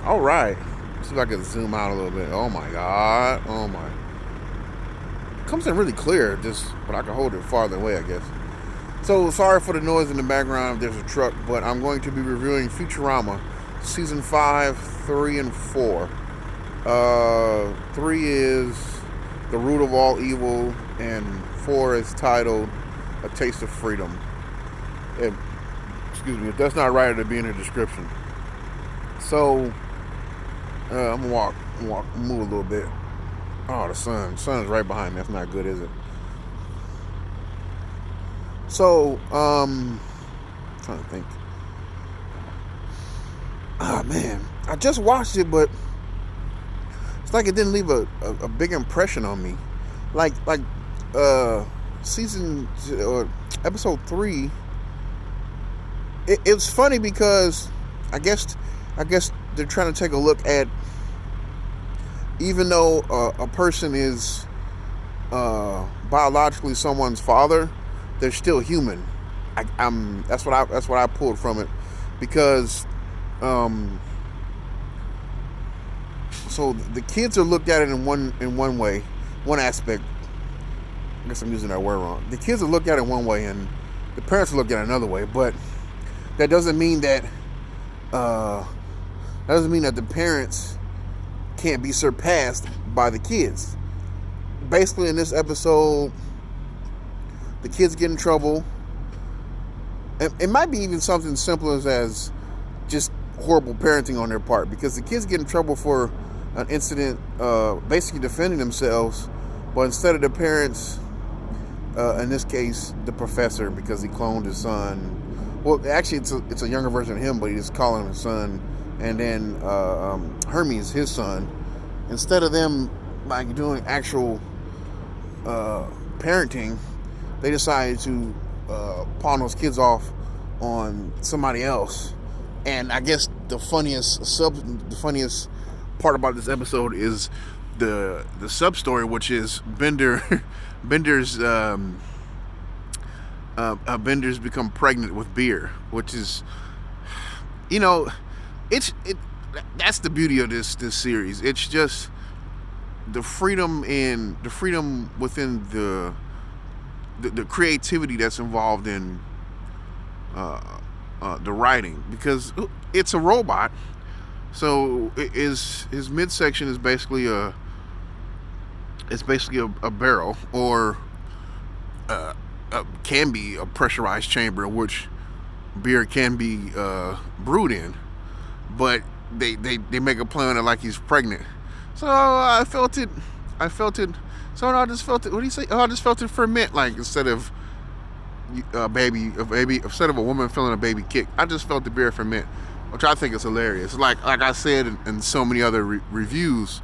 All right. See if I can zoom out a little bit. Oh my god. Oh my. It comes in really clear, just but I can hold it farther away, I guess. So sorry for the noise in the background. There's a truck, but I'm going to be reviewing Futurama, season 5, 3, and 4. 3 is the root of all evil, and 4 is titled A Taste of Freedom. It, excuse me, if that's not right, it'll be in the description. So I'm gonna move a little bit. Oh, the sun's right behind me. That's not good, is it? So, I'm trying to think. Ah, man, I just watched it, but it's like it didn't leave a big impression on me. Like season or episode 3. It's funny because I guess they're trying to take a look at, even though a person is biologically someone's father, they're still human. That's what I pulled from it, because so the kids are looked at it in one way, one aspect. I guess I'm using that word wrong. The kids are looked at it one way, and the parents are looked at it another way. But that doesn't mean that the parents can't be surpassed by the kids. Basically, in this episode, the kids get in trouble. It might be even something simple as just horrible parenting on their part, because the kids get in trouble for an incident, basically defending themselves, but instead of the parents, in this case, the professor, because he cloned his son. Well, actually, it's a younger version of him, but he's calling him his son. And then Hermes, his son. Instead of them like doing actual parenting, they decided to pawn those kids off on somebody else. And I guess the funniest part about this episode is the sub story, which is Bender's Bender's become pregnant with beer, which is, that's the beauty of this series. It's just the freedom within the creativity that's involved in the writing, because it's a robot. So his midsection is basically a barrel, or can be a pressurized chamber in which beer can be brewed in, but they make a play on it like he's pregnant. So I felt it. So I just felt it. What do you say? Oh, I just felt it ferment. Like, instead of a baby, instead of a woman feeling a baby kick, I just felt the beer ferment, which I think is hilarious. Like I said in so many other reviews,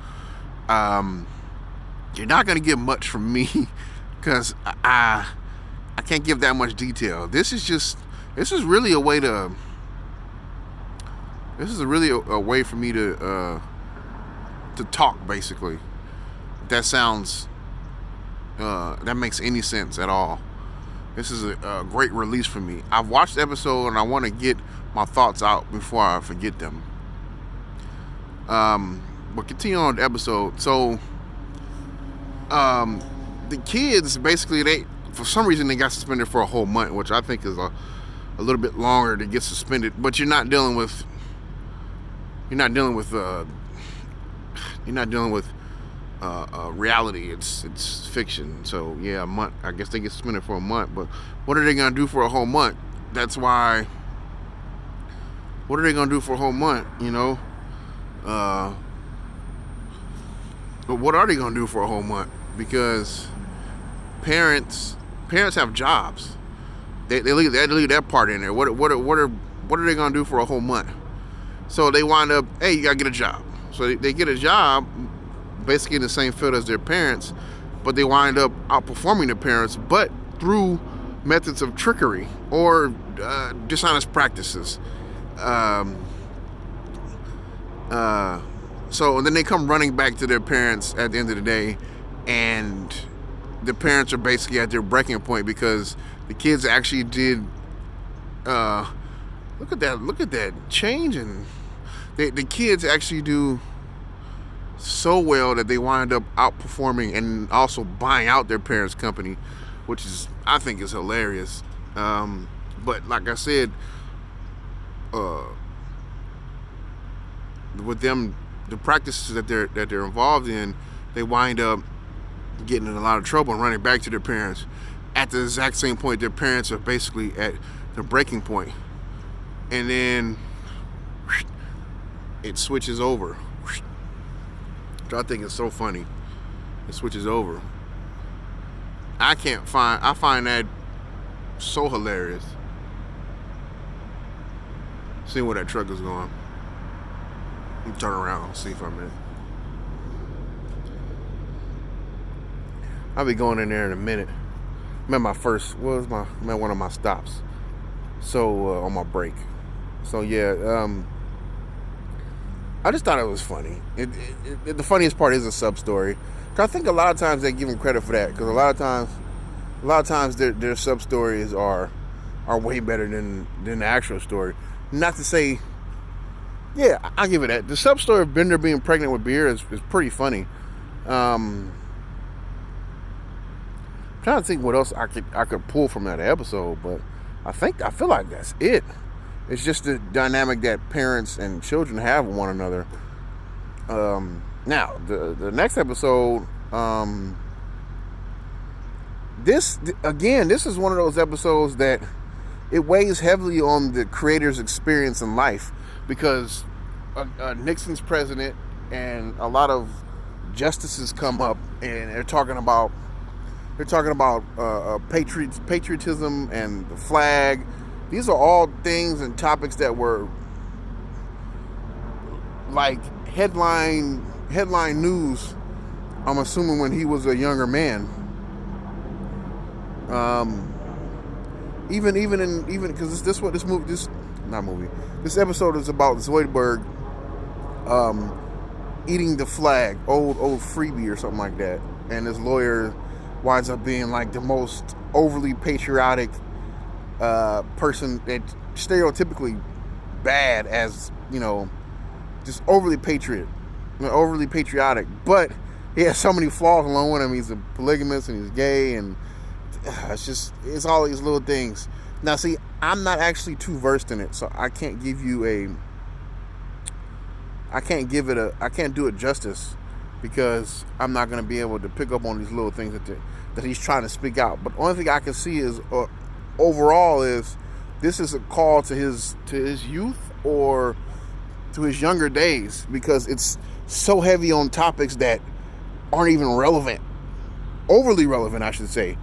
you're not gonna get much from me because I can't give that much detail. This is really a way for me to talk, basically. That makes any sense at all. This is a great release for me. I've watched the episode and I want to get my thoughts out before I forget them. But continue on the episode. So the kids, basically, for some reason they got suspended for a whole month, which I think is a little bit longer to get suspended. But you're not dealing with reality. It's fiction. So yeah, a month. I guess they get suspended for a month. But what are they gonna do for a whole month? That's why. What are they gonna do for a whole month? But what are they gonna do for a whole month? Because parents have jobs. They leave that part in there. What are they gonna do for a whole month? So they wind up, hey, you gotta get a job. So they get a job, basically in the same field as their parents, but they wind up outperforming their parents, but through methods of trickery or dishonest practices. So and then they come running back to their parents at the end of the day, and the parents are basically at their breaking point because the kids actually did. Look at that change, and the kids actually do so well that they wind up outperforming and also buying out their parents' company, which is, I think, is hilarious. But like I said, with them, the practices that they're involved in, they wind up getting in a lot of trouble and running back to their parents at the exact same point their parents are basically at the breaking point, and then it switches over. Which I think is so funny. It switches over. I find that so hilarious. See where that truck is going. Let me turn around, see for a minute. I'll be going in there in a minute. I'm at my first, I'm at one of my stops. So, on my break. So, yeah, I just thought it was funny. The funniest part is a sub-story. I think a lot of times they give them credit for that, because a lot of times their sub-stories are way better than the actual story. Not to say, yeah, I'll give it that. The sub-story of Bender being pregnant with Beer is pretty funny. I'm trying to think what else I could pull from that episode, but I feel like that's it. It's just the dynamic that parents and children have with one another. Now, the next episode, this is one of those episodes that it weighs heavily on the creator's experience in life, because Nixon's president and a lot of justices come up and they're talking about patriotism and the flag. These are all things and topics that were like headline news, I'm assuming, when he was a younger man. Even because this episode is about Zoidberg eating the flag, old freebie or something like that, and his lawyer winds up being like the most overly patriotic person, that stereotypically bad, as just overly patriotic, but he has so many flaws along with him. He's a polygamist and he's gay, and it's all these little things. Now, see, I'm not actually too versed in it, so I can't do it justice, because I'm not going to be able to pick up on these little things that he's trying to speak out. But the only thing I can see is overall is this is a call to his youth or to his younger days, because it's so heavy on topics that aren't even relevant, overly relevant, I should say,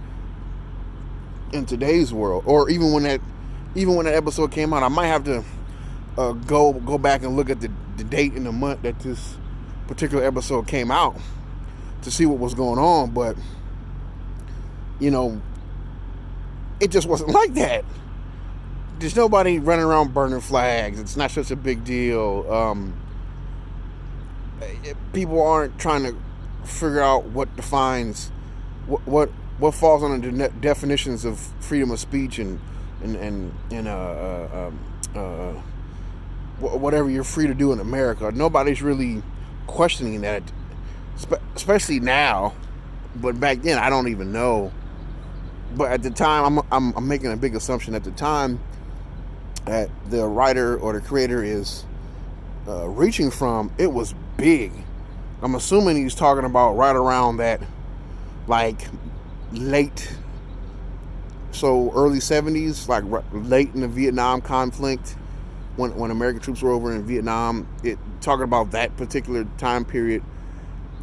in today's world. Or even when that episode came out, I might have to go back and look at the date and the month that this particular episode came out to see what was going on. But it just wasn't like that. There's nobody running around burning flags. It's not such a big deal. People aren't trying to figure out what defines what falls under the definitions of freedom of speech and whatever you're free to do in America. Nobody's really questioning that, especially now. But back then, I don't even know. But at the time, I'm making a big assumption. At the time that the writer or the creator is reaching from, it was big. I'm assuming he's talking about right around that, like early 70s, like late in the Vietnam conflict, when American troops were over in Vietnam. Talking about that particular time period,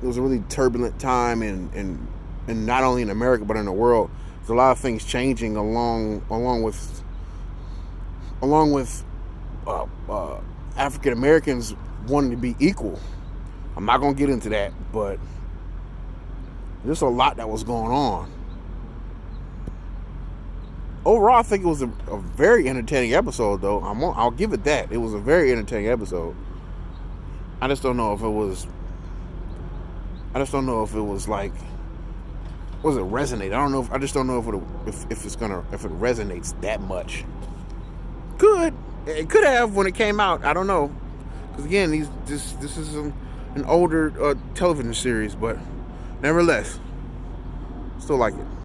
it was a really turbulent time, and not only in America but in the world. There's a lot of things changing along with African Americans wanting to be equal. I'm not gonna get into that, but there's a lot that was going on. Overall, I think it was a very entertaining episode, though. I'll give it that. It was a very entertaining episode. I just don't know if it was like, was it resonate? I just don't know if it resonates that much. It could have when it came out. I don't know, Because again, this is an older television series, but nevertheless, still like it.